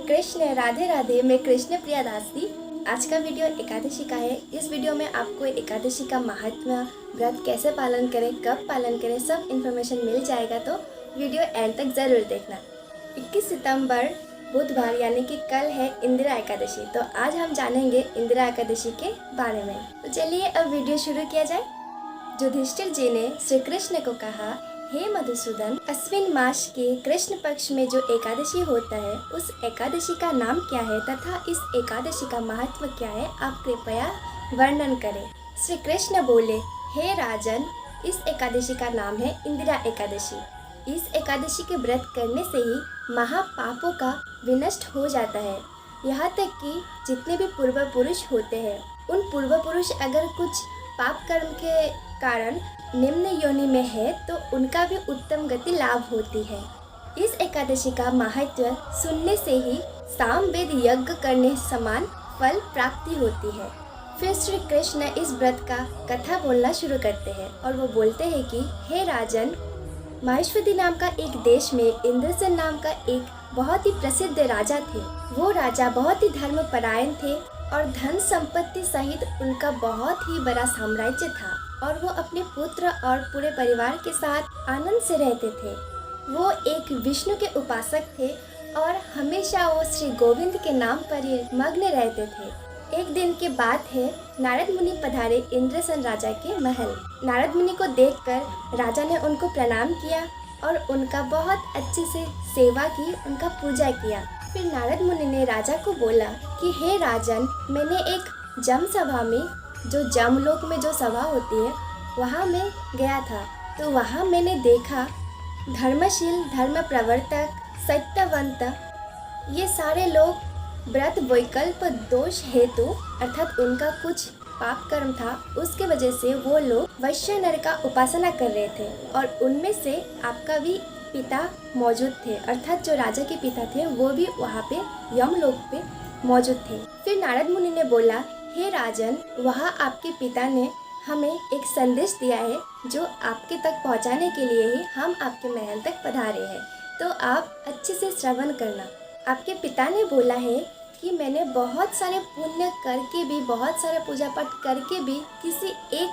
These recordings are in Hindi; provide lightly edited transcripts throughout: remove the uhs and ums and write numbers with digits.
कृष्ण, राधे राधे। मैं कृष्ण प्रिया दासी। आज का वीडियो एकादशी का है। इस वीडियो में आपको एकादशी का महात्म्य, व्रत कैसे पालन करें, कब पालन करें, सब इन्फॉर्मेशन मिल जाएगा, तो वीडियो एंड तक ज़रूर देखना। 21 सितंबर बुधवार यानी कि कल है इंदिरा एकादशी। तो आज हम जानेंगे इंदिरा एकादशी के बारे में। तो चलिए अब वीडियो शुरू किया जाए। युधिष्ठिर जी ने श्री कृष्ण को कहा, हे मधुसूदन, अश्विन मास के कृष्ण पक्ष में जो एकादशी होता है उस एकादशी का नाम क्या है तथा इस एकादशी का महत्व क्या है, आप कृपया वर्णन करें। श्री कृष्ण बोले, हे राजन, इस एकादशी का नाम है इंदिरा एकादशी। इस एकादशी के व्रत करने से ही महापापों का विनष्ट हो जाता है। यहाँ तक कि जितने भी पूर्व पुरुष होते हैं उन पूर्व पुरुष अगर कुछ पाप कर्म के कारण निम्न योनि में है तो उनका भी उत्तम गति लाभ होती है। इस एकादशी का महत्व सुनने से ही सामवेद यज्ञ करने समान फल प्राप्ति होती है। फिर श्री कृष्ण इस व्रत का कथा बोलना शुरू करते हैं और वो बोलते हैं कि हे राजन, माहेश्वरी नाम का एक देश में इंद्रसेन नाम का एक बहुत ही प्रसिद्ध राजा थे। वो राजा बहुत ही धर्मपरायण थे और धन संपत्ति सहित उनका बहुत ही बड़ा साम्राज्य था और वो अपने पुत्र और पूरे परिवार के साथ आनंद से रहते थे। वो एक विष्णु के उपासक थे और हमेशा वो श्री गोविंद के नाम पर ही मग्न रहते थे। एक दिन की बात है, नारद मुनि पधारे इंद्रसेन राजा के महल। नारद मुनि को देखकर राजा ने उनको प्रणाम किया और उनका बहुत अच्छे से सेवा की, उनका पूजा किया। फिर नारद मुनि ने राजा को बोला कि हे राजन, मैंने एक जम सभा में, जो जमलोक में जो सभा होती है, वहाँ मैं गया था। तो वहाँ मैंने देखा धर्मशील, धर्म प्रवर्तक, सत्यवंत, ये सारे लोग व्रत वैकल्प दोष हेतु अर्थात उनका कुछ पाप कर्म था, उसके वजह से वो लोग वैश्य नर का उपासना कर रहे थे और उनमें से आपका भी पिता मौजूद थे, अर्थात जो राजा के पिता थे वो भी वहाँ पे यमलोक पे मौजूद थे। फिर नारद मुनि ने बोला, हे राजन, वहाँ आपके पिता ने हमें एक संदेश दिया है जो आपके तक पहुँचाने के लिए ही हम आपके महल तक पधारे हैं, तो आप अच्छे से श्रवण करना। आपके पिता ने बोला है कि मैंने बहुत सारे पुण्य करके भी, बहुत सारे पूजा पाठ करके भी किसी एक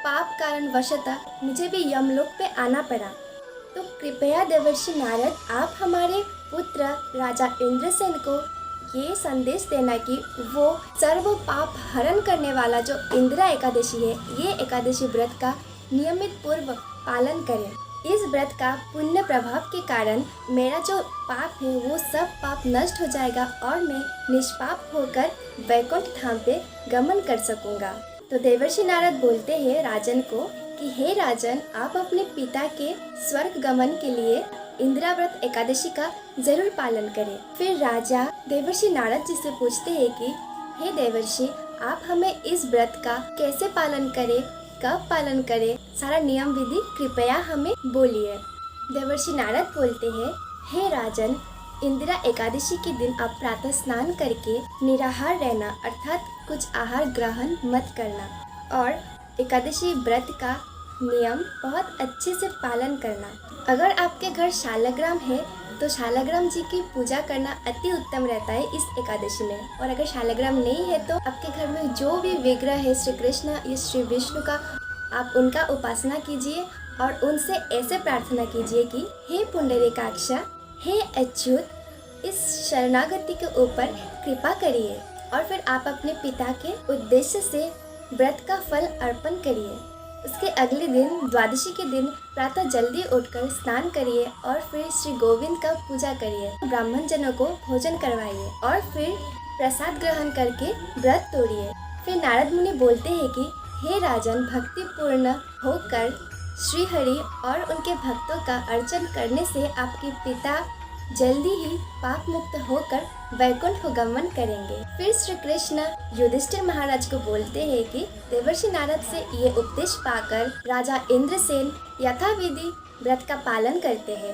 पाप कारण वशतः मुझे भी यमलोक पे आना पड़ा। तो कृपया देवर्षि नारद, आप हमारे पुत्र राजा इंद्रसेन को ये संदेश देना कि वो सर्व पाप हरण करने वाला जो इंदिरा एकादशी है, ये एकादशी व्रत का नियमित पूर्व पालन करें। इस व्रत का पुण्य प्रभाव के कारण मेरा जो पाप है वो सब पाप नष्ट हो जाएगा और मैं निष्पाप होकर वैकुंठ धाम पे गमन कर सकूंगा। तो देवर्षि नारद बोलते हैं राजन को कि हे राजन, आप अपने पिता के स्वर्ग गमन के लिए इंदिरा व्रत एकादशी का जरूर पालन करें। फिर राजा देवर्षि नारद जी से पूछते हैं कि हे देवर्षि, आप हमें इस व्रत का कैसे पालन करें, कब पालन करें, सारा नियम विधि कृपया हमें बोलिए। देवर्षि नारद बोलते हैं, हे राजन, इंदिरा एकादशी के दिन आप प्रातः स्नान करके निराहार रहना, अर्थात कुछ आहार ग्रहण मत करना और एकादशी व्रत का नियम बहुत अच्छे से पालन करना। अगर आपके घर शालग्राम है तो शालग्राम जी की पूजा करना अति उत्तम रहता है इस एकादशी में। और अगर शालग्राम नहीं है तो आपके घर में जो भी विग्रह है श्री कृष्ण या श्री विष्णु का, आप उनका उपासना कीजिए और उनसे ऐसे प्रार्थना कीजिए कि हे पुंडरीकाक्ष, हे अच्युत, इस शरणागति के ऊपर कृपा करिए। और फिर आप अपने पिता के उद्देश्य से व्रत का फल अर्पण करिए। उसके अगले दिन द्वादशी के दिन प्रातः जल्दी उठकर स्नान करिए और फिर श्री गोविंद का पूजा करिए, ब्राह्मण जनों को भोजन करवाइए और फिर प्रसाद ग्रहण करके व्रत तोड़िए। फिर नारद मुनि बोलते हैं कि हे राजन, भक्ति पूर्ण होकर श्री हरि और उनके भक्तों का अर्चन करने से आपके पिता जल्दी ही पाप मुक्त होकर वैकुंठ को गमन करेंगे। फिर श्री कृष्ण युधिष्ठिर महाराज को बोलते हैं कि देवर्षि नारद से ये उपदेश पाकर राजा इंद्रसेन यथाविधि व्रत का पालन करते हैं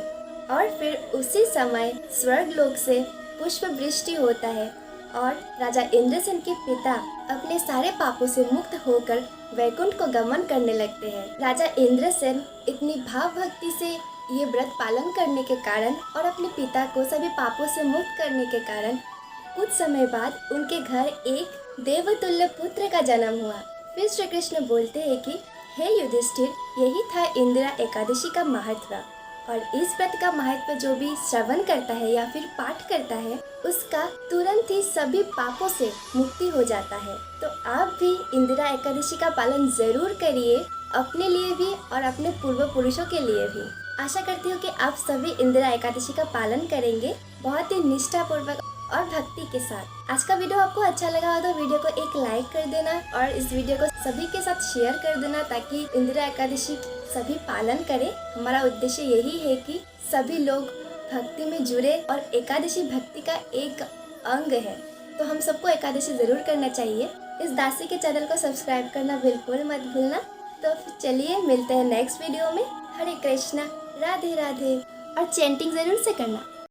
और फिर उसी समय स्वर्ग लोक से पुष्प वृष्टि होता है और राजा इंद्रसेन के पिता अपने सारे पापों से मुक्त होकर वैकुंठ को गमन करने लगते हैं। राजा इंद्रसेन इतनी भाव भक्ति से ये व्रत पालन करने के कारण और अपने पिता को सभी पापों से मुक्त करने के कारण कुछ समय बाद उनके घर एक देवतुल्य पुत्र का जन्म हुआ। फिर श्री कृष्ण बोलते हैं कि हे युधिष्ठिर, यही था इंदिरा एकादशी का महत्व। और इस व्रत का महत्व जो भी श्रवण करता है या फिर पाठ करता है, उसका तुरंत ही सभी पापों से मुक्ति हो जाता है। तो आप भी इंदिरा एकादशी का पालन जरूर करिए, अपने लिए भी और अपने पूर्व पुरुषों के लिए भी। आशा करती हूँ कि आप सभी इंदिरा एकादशी का पालन करेंगे बहुत ही निष्ठापूर्वक और भक्ति के साथ। आज का वीडियो आपको अच्छा लगा हो तो वीडियो को एक लाइक कर देना और इस वीडियो को सभी के साथ शेयर कर देना ताकि इंदिरा एकादशी सभी पालन करें। हमारा उद्देश्य यही है कि सभी लोग भक्ति में जुड़े और एकादशी भक्ति का एक अंग है, तो हम सबको एकादशी जरूर करना चाहिए। इस दासी के चैनल को सब्सक्राइब करना बिल्कुल मत भूलना। तो फिर चलिए मिलते हैं नेक्स्ट वीडियो में। हरे कृष्णा, राधे राधे, और चैंटिंग जरूर से करना।